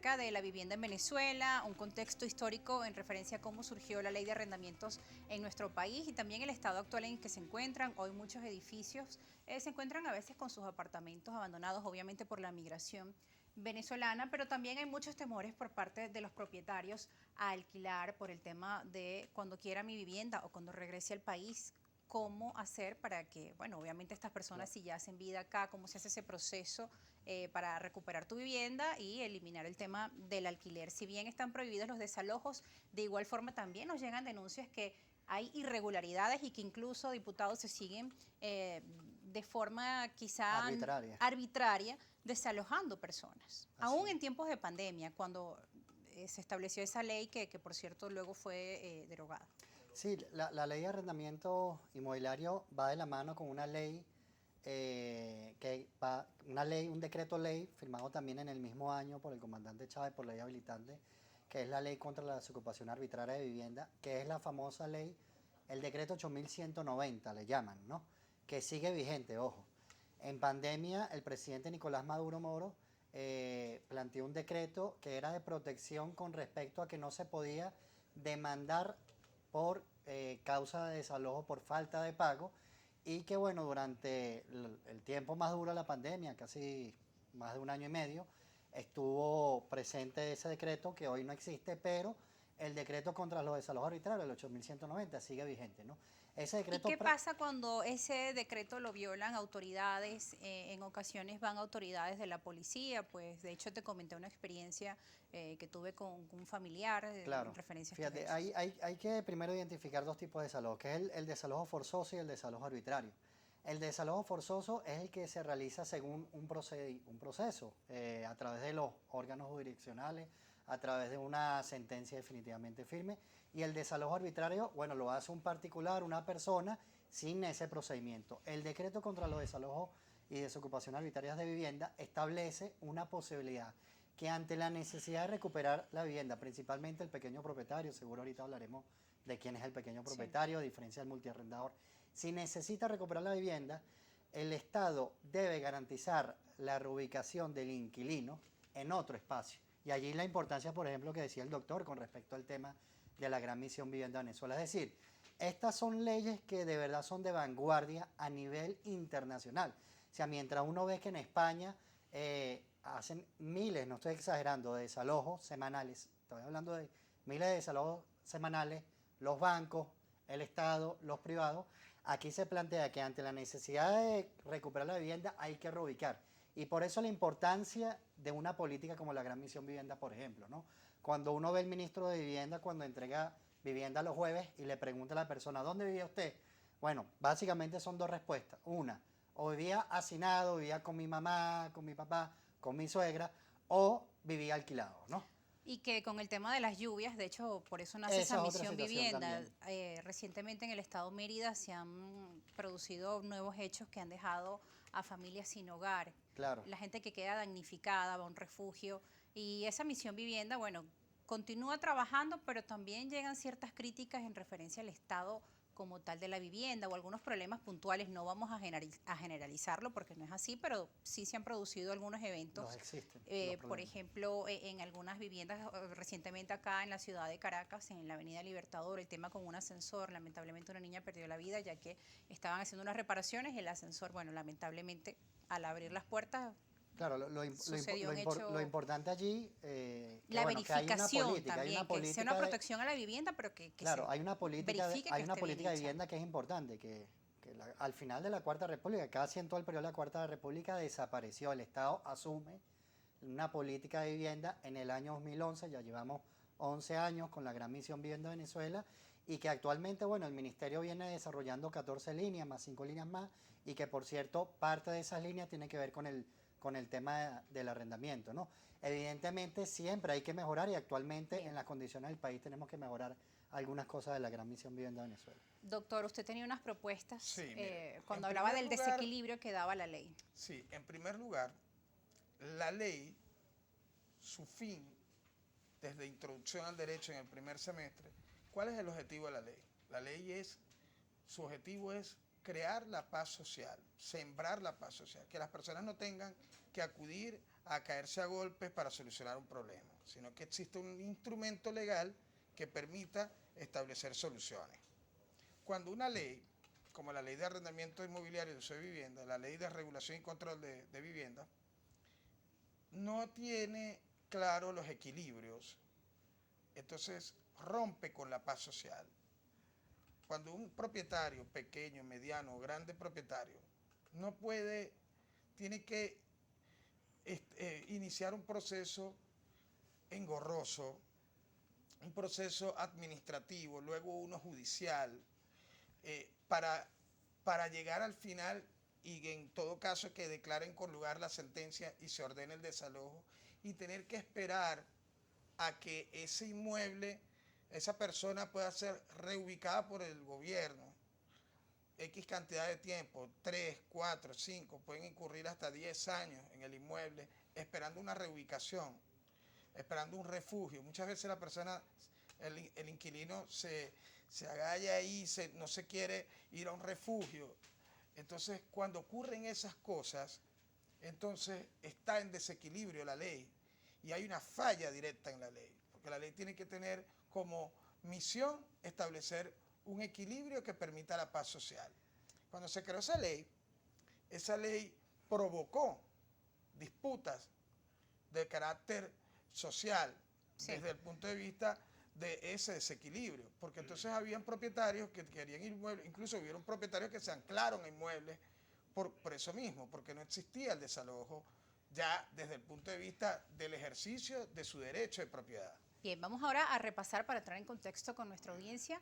acerca de la vivienda en Venezuela, un contexto histórico en referencia a cómo surgió la ley de arrendamientos en nuestro país y también el estado actual en el que se encuentran. Hoy muchos edificios se encuentran a veces con sus apartamentos abandonados, obviamente por la migración venezolana, pero también hay muchos temores por parte de los propietarios a alquilar por el tema de cuando quiera mi vivienda o cuando regrese al país, cómo hacer para que, bueno, obviamente estas personas si ya hacen vida acá, cómo se hace ese proceso para recuperar tu vivienda y eliminar el tema del alquiler. Si bien están prohibidos los desalojos, de igual forma también nos llegan denuncias que hay irregularidades y que incluso diputados se siguen de forma quizá arbitraria desalojando personas. Así. Aún en tiempos de pandemia, cuando se estableció esa ley que por cierto luego fue derogada. Sí, la ley de arrendamiento inmobiliario va de la mano con una ley, un decreto ley firmado también en el mismo año por el comandante Chávez por ley habilitante, que es la ley contra la desocupación arbitraria de vivienda, que es la famosa ley, el decreto 8190 le llaman, ¿no? Que sigue vigente, ojo. En pandemia, el presidente Nicolás Maduro Moro planteó un decreto que era de protección con respecto a que no se podía demandar por causa de desalojo por falta de pago y que bueno, durante el tiempo más duro de la pandemia, casi más de un año y medio, estuvo presente ese decreto que hoy no existe, pero el decreto contra los desalojos arbitrarios, el 8190, sigue vigente, ¿no? Ese decreto. ¿Y qué pasa cuando ese decreto lo violan autoridades? En ocasiones van autoridades de la policía, pues de hecho te comenté una experiencia que tuve con un familiar en referencia a estos hechos. Hay que primero identificar dos tipos de desalojo, que es el desalojo forzoso y el desalojo arbitrario. El desalojo forzoso es el que se realiza según un proceso, a través de los órganos jurisdiccionales, a través de una sentencia definitivamente firme. Y el desalojo arbitrario, bueno, lo hace un particular, una persona, sin ese procedimiento. El decreto contra los desalojos y desocupación arbitrarias de vivienda establece una posibilidad que ante la necesidad de recuperar la vivienda, principalmente el pequeño propietario, seguro ahorita hablaremos de quién es el pequeño propietario, a diferencia del multiarrendador, si necesita recuperar la vivienda, el Estado debe garantizar la reubicación del inquilino en otro espacio. Y allí la importancia, por ejemplo, que decía el doctor con respecto al tema de la Gran Misión Vivienda Venezuela. Es decir, estas son leyes que de verdad son de vanguardia a nivel internacional. O sea, mientras uno ve que en España hacen miles, no estoy exagerando, de desalojos semanales, estoy hablando de miles de desalojos semanales, los bancos, el Estado, los privados, aquí se plantea que ante la necesidad de recuperar la vivienda hay que reubicar. Y por eso la importancia de una política como la Gran Misión Vivienda, por ejemplo, ¿no? Cuando uno ve al ministro de Vivienda cuando entrega vivienda los jueves y le pregunta a la persona, ¿dónde vivía usted? Bueno, básicamente son dos respuestas. Una, o vivía hacinado, vivía con mi mamá, con mi papá, con mi suegra, o vivía alquilado, ¿no? Y que con el tema de las lluvias, de hecho, por eso nace esa misión vivienda. Recientemente en el estado Mérida se han producido nuevos hechos que han dejado a familias sin hogar. Claro. La gente que queda damnificada va a un refugio. Y esa misión vivienda, bueno, continúa trabajando, pero también llegan ciertas críticas en referencia al estado como tal de la vivienda o algunos problemas puntuales. No vamos a generalizarlo porque no es así, pero sí se han producido algunos eventos. Los existen, por ejemplo, en algunas viviendas, recientemente acá en la ciudad de Caracas, en la avenida Libertador, el tema con un ascensor, lamentablemente una niña perdió la vida ya que estaban haciendo unas reparaciones y el ascensor, bueno, lamentablemente al abrir las puertas. Claro, lo importante allí la verificación que hay una política, también, que sea una protección a la vivienda, pero que claro, se hay una política de vivienda que es importante, al final de la Cuarta República, casi en todo el periodo de la Cuarta República desapareció, el Estado asume una política de vivienda en el año 2011, ya llevamos 11 años con la Gran Misión Vivienda Venezuela, y que actualmente, bueno, el Ministerio viene desarrollando 14 líneas, más 5 líneas más, y que por cierto, parte de esas líneas tiene que ver con el tema del arrendamiento, ¿no? Evidentemente siempre hay que mejorar y actualmente en las condiciones del país tenemos que mejorar algunas cosas de la Gran Misión Vivienda Venezuela. Doctor, usted tenía unas propuestas sí, cuando hablaba del desequilibrio que daba la ley. Sí, en primer lugar, la ley, su fin, desde introducción al derecho en el primer semestre, ¿cuál es el objetivo de la ley? La ley su objetivo es crear la paz social, sembrar la paz social, que las personas no tengan que acudir a caerse a golpes para solucionar un problema, sino que existe un instrumento legal que permita establecer soluciones. Cuando una ley, como la Ley de Arrendamiento Inmobiliario de Uso de Vivienda, la Ley de Regulación y Control de Vivienda, no tiene claro los equilibrios, entonces rompe con la paz social. Cuando un propietario pequeño, mediano o grande propietario no puede, tiene que iniciar un proceso engorroso, un proceso administrativo, luego uno judicial, para llegar al final y en todo caso que declaren con lugar la sentencia y se ordene el desalojo y tener que esperar a que ese inmueble, esa persona pueda ser reubicada por el gobierno, X cantidad de tiempo, 3, 4, 5, pueden incurrir hasta 10 años en el inmueble esperando una reubicación, esperando un refugio. Muchas veces la persona, el inquilino se agalla ahí, no se quiere ir a un refugio. Entonces, cuando ocurren esas cosas, entonces está en desequilibrio la ley y hay una falla directa en la ley, porque la ley tiene que tener como misión establecer un equilibrio que permita la paz social. Cuando se creó esa ley provocó disputas de carácter social, sí, desde el punto de vista de ese desequilibrio, porque entonces habían propietarios que querían inmuebles, incluso hubieron propietarios que se anclaron a inmuebles por eso mismo, porque no existía el desalojo ya desde el punto de vista del ejercicio de su derecho de propiedad. Bien, vamos ahora a repasar para entrar en contexto con nuestra audiencia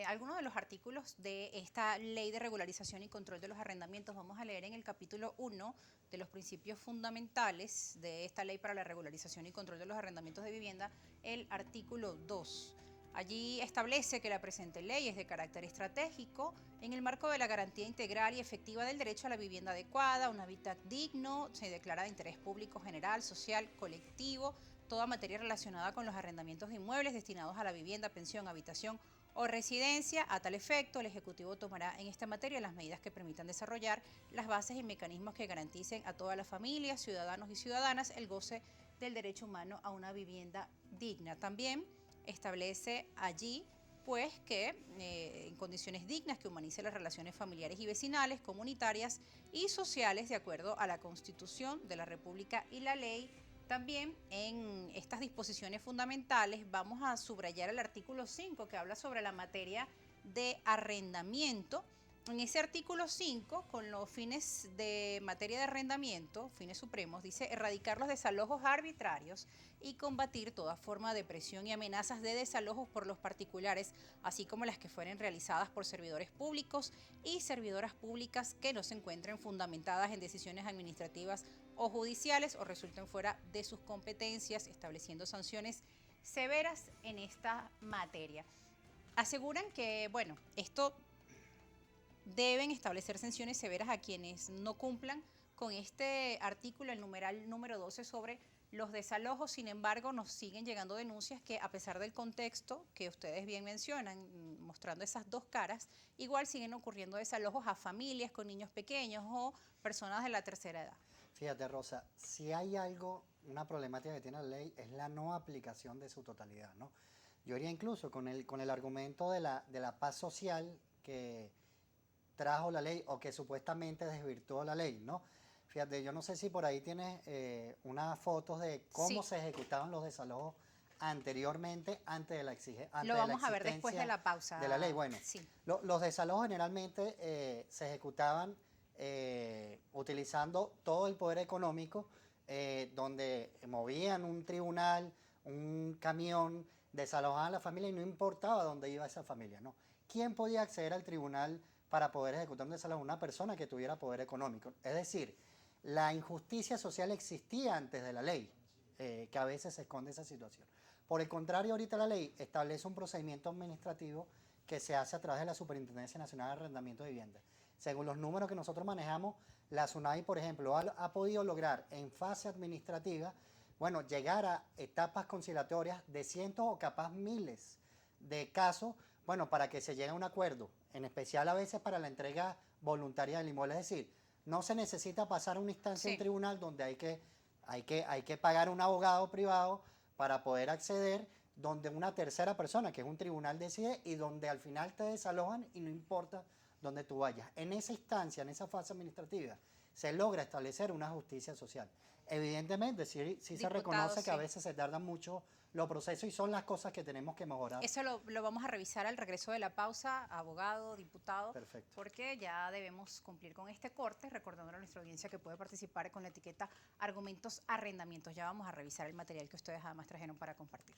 algunos de los artículos de esta Ley de Regularización y Control de los Arrendamientos. Vamos a leer en el capítulo 1 de los principios fundamentales de esta Ley para la Regularización y Control de los Arrendamientos de Vivienda, el artículo 2. Allí establece que la presente ley es de carácter estratégico en el marco de la garantía integral y efectiva del derecho a la vivienda adecuada, un hábitat digno, se declara de interés público general, social, colectivo, toda materia relacionada con los arrendamientos de inmuebles destinados a la vivienda, pensión, habitación o residencia. A tal efecto, el Ejecutivo tomará en esta materia las medidas que permitan desarrollar las bases y mecanismos que garanticen a todas las familias, ciudadanos y ciudadanas el goce del derecho humano a una vivienda digna. También establece allí pues que en condiciones dignas que humanice las relaciones familiares y vecinales, comunitarias y sociales de acuerdo a la Constitución de la República y la ley. También en estas disposiciones fundamentales vamos a subrayar el artículo 5 que habla sobre la materia de arrendamiento. En ese artículo 5, con los fines de materia de arrendamiento, fines supremos, dice erradicar los desalojos arbitrarios y combatir toda forma de presión y amenazas de desalojos por los particulares, así como las que fueren realizadas por servidores públicos y servidoras públicas que no se encuentren fundamentadas en decisiones administrativas o judiciales o resulten fuera de sus competencias, estableciendo sanciones severas en esta materia. Aseguran que, bueno, esto deben establecer sanciones severas a quienes no cumplan con este artículo, el numeral número 12 sobre los desalojos. Sin embargo, nos siguen llegando denuncias que a pesar del contexto que ustedes bien mencionan, mostrando esas dos caras, igual siguen ocurriendo desalojos a familias con niños pequeños o personas de la tercera edad. Fíjate, Rosa, si hay algo, una problemática que tiene la ley es la no aplicación de su totalidad, ¿no? Yo iría incluso con el argumento de la paz social que trajo la ley o que supuestamente desvirtuó la ley, ¿no? Fíjate, yo no sé si por ahí tienes unas fotos de cómo Sí, se ejecutaban los desalojos anteriormente, antes de la exigencia. lo vamos a ver después de la pausa. De la ley. Bueno, sí, los desalojos generalmente se ejecutaban utilizando todo el poder económico, donde movían un tribunal, un camión, desalojaban a la familia y no importaba dónde iba esa familia, ¿no? ¿Quién podía acceder al tribunal para poder ejecutar un desalojo? Una persona que tuviera poder económico. Es decir, la injusticia social existía antes de la ley, que a veces se esconde esa situación. Por el contrario, ahorita la ley establece un procedimiento administrativo que se hace a través de la Superintendencia Nacional de Arrendamiento de Vivienda. Según los números que nosotros manejamos, la SUNAVI, por ejemplo, ha podido lograr en fase administrativa, bueno, llegar a etapas conciliatorias de cientos o capaz miles de casos, bueno, para que se llegue a un acuerdo, en especial a veces para la entrega voluntaria del inmueble. Es decir, no se necesita pasar a una instancia en tribunal donde hay que Hay que pagar un abogado privado para poder acceder, donde una tercera persona, que es un tribunal, decide, y donde al final te desalojan y no importa dónde tú vayas. En esa instancia, en esa fase administrativa, se logra establecer una justicia social. Evidentemente, sí se reconoce que a veces se tardan mucho los procesos y son las cosas que tenemos que mejorar. Eso lo vamos a revisar al regreso de la pausa, abogado, diputado, Perfecto. porque ya debemos cumplir con este corte, recordándole a nuestra audiencia que puede participar con la etiqueta Argumentos Arrendamientos. Ya vamos a revisar el material que ustedes además trajeron para compartir.